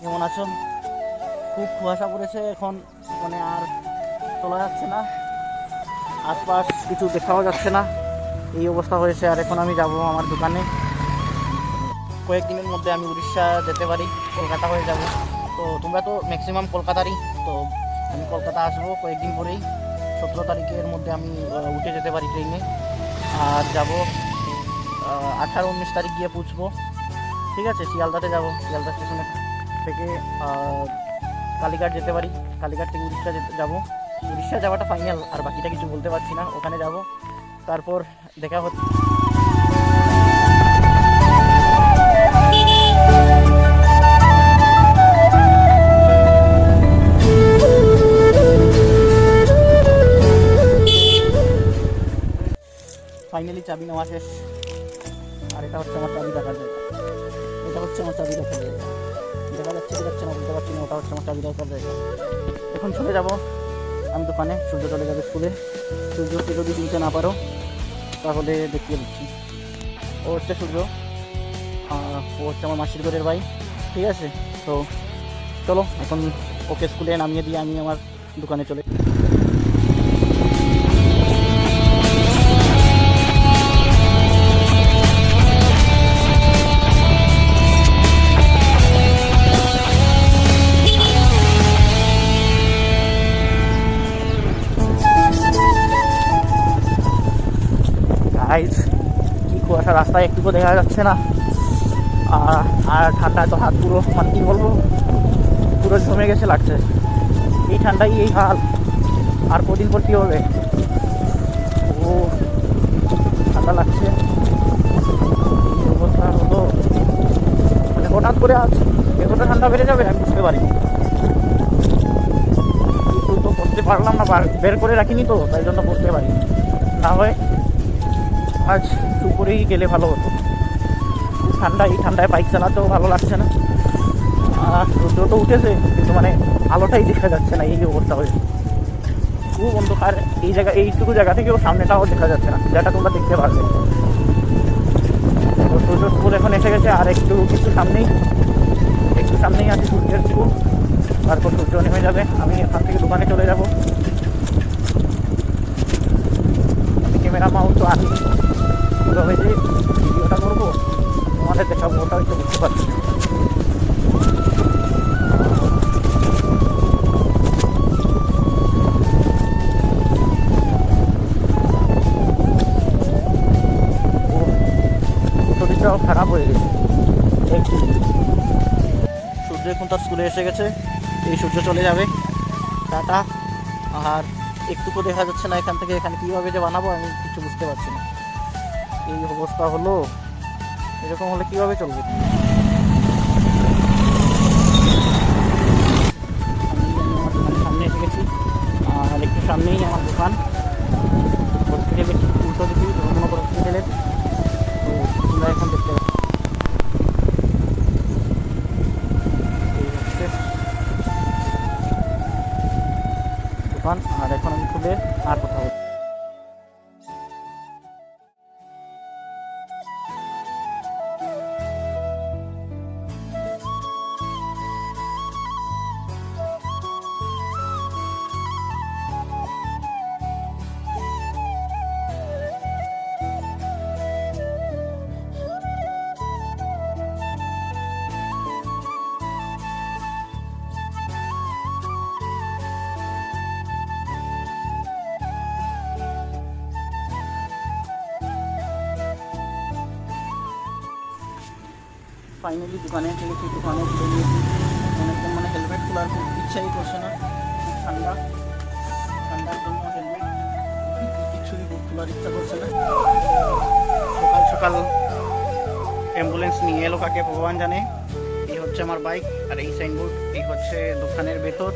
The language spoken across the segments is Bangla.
কেমন আছো? খুব কুয়াশা পড়েছে এখন, মানে আর চলা যাচ্ছে না, আশপাশ কিছু দেখাও যাচ্ছে না, এই অবস্থা হয়েছে। আর এখন আমি যাব আমার দোকানে। কয়েকদিনের মধ্যে আমি উড়িষ্যা যেতে পারি, কলকাতা হয়ে যাব। তো তোমরা তো ম্যাক্সিমাম কলকাতারই, তো আমি কলকাতা আসবো কয়েকদিন পরেই। 17 তারিখের মধ্যে আমি উঠে যেতে পারি ট্রেনে, আর যাব 18-19 তারিখ গিয়ে পৌঁছবো। ঠিক আছে, শিয়ালদাতে যাব, শিয়ালদা স্টেশনে থেকে কালীঘাট যেতে পারি, কালীঘাট থেকে উড়িষ্যা যাব। উড়িষ্যা যাওয়াটা ফাইনাল, আর বাকিটা কিছু বলতে পারছি না। ওখানে যাব, তারপর দেখা হচ্ছে। ফাইনালি চাবি নেওয়া শেষ, আর এটা হচ্ছে আমার চাবি রাখার জায়গা, এটা হচ্ছে আমার চাবি রাখার জায়গা। দেখা যাচ্ছে কি যাচ্ছে না বলতে পারছি না, ওটা হচ্ছে আমার চাবি রাখার জায়গা। এখন চলে যাব আমি দোকানে, সূর্য চলে যাবে স্কুলে। সূর্যকে যদি চিনতে না পারো তাহলে দেখিয়ে দিচ্ছি। ও হচ্ছে সূর্য, ও হচ্ছে আমার মাসির ঘরের ভাই। ঠিক আছে, তো চলো এখন ওকে স্কুলে নামিয়ে দিয়ে আমি আমার দোকানে চলে। গাইস, কি কুয়াশা, রাস্তায় একটুকু দেখা যাচ্ছে না। আর ঠান্ডায় তো হাত পুরো, মানে কি বলবো, পুরো জমে গেছে লাগছে। এই ঠান্ডায় এই হাল, আর কদিন পর কি হবে? ও ঠান্ডা লাগছে, এই অবস্থা হলো। মানে হঠাৎ করে আজ এতটা ঠান্ডা বেড়ে যাবে আমি বুঝতে পারিনি। কিছু তো করতে পারলাম না, বের করে রাখিনি তো, তাই জন্য করতে পারি না। হয় আজ দুপুরেই গেলে ভালো হতো। ঠান্ডা, এই ঠান্ডায় বাইক চালাতেও ভালো লাগছে না। রোদ্র তো উঠেছে, কিন্তু মানে আলোটাই দেখা যাচ্ছে না, এই অবস্থা হয়েছে। খুব অন্ধকার এই জায়গা, এইটুকু জায়গা থেকেও সামনেটাও দেখা যাচ্ছে না, যেটা তোমরা দেখতে পারবে। তো সূর্য স্কুল এখন এসে গেছে, আর কিছু সামনেই আছে সূর্যের স্কুল। তারপর সূর্য নেমে যাবে, আমি এখান থেকে দোকানে চলে যাব। আমি ক্যামেরা মাউন্ট তো আনি, কীভাবে যে ভিডিওটা করবো তোমাদের দেখাবো ওটা হয়তো বুঝতে পারছি। শরীরটাও খারাপ হয়ে গেছে একটু। সূর্য এখন তার স্কুলে এসে গেছে, এই সূর্য চলে যাবে, টাটা। আর একটুকু দেখা যাচ্ছে না এখান থেকে, এখানে কীভাবে যে বানাবো আমি কিছু বুঝতে পারছি না। এই অবস্থা হলো, এরকম হলে কীভাবে চলবে? আমার দোকানের সামনে এসে গেছি, আর একটু সামনেই আমার দোকান। হসপিটালের ঠিক উল্টো দিকে ধর্মনগর হসপিটালের, তো তোমরা এখন দেখতে পাচ্ছ এই হচ্ছে দোকান। আর এখন আমি খুলে আর কোথাও ফাইনালি দোকানে এসে গেছি। দোকানে খুলে নিয়েছি, অনেকটা মানে হেলমেট খোলার খুব ইচ্ছাই করছে না, ঠান্ডা, ঠান্ডার জন্য হেলমেট কিছুই খোলার ইচ্ছা করছে না। সকাল সকাল অ্যাম্বুলেন্স নিয়ে এলো কাকে ভগবান জানে। এই হচ্ছে আমার বাইক, আর এই সাইনবোর্ড, এই হচ্ছে দোকানের ভেতর।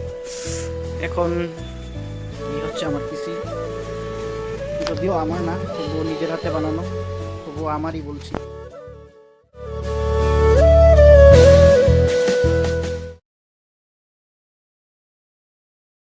এখন এই হচ্ছে আমার পিসি, যদিও আমার না, তবুও নিজের হাতে বানানো, তবুও আমারই বলছি।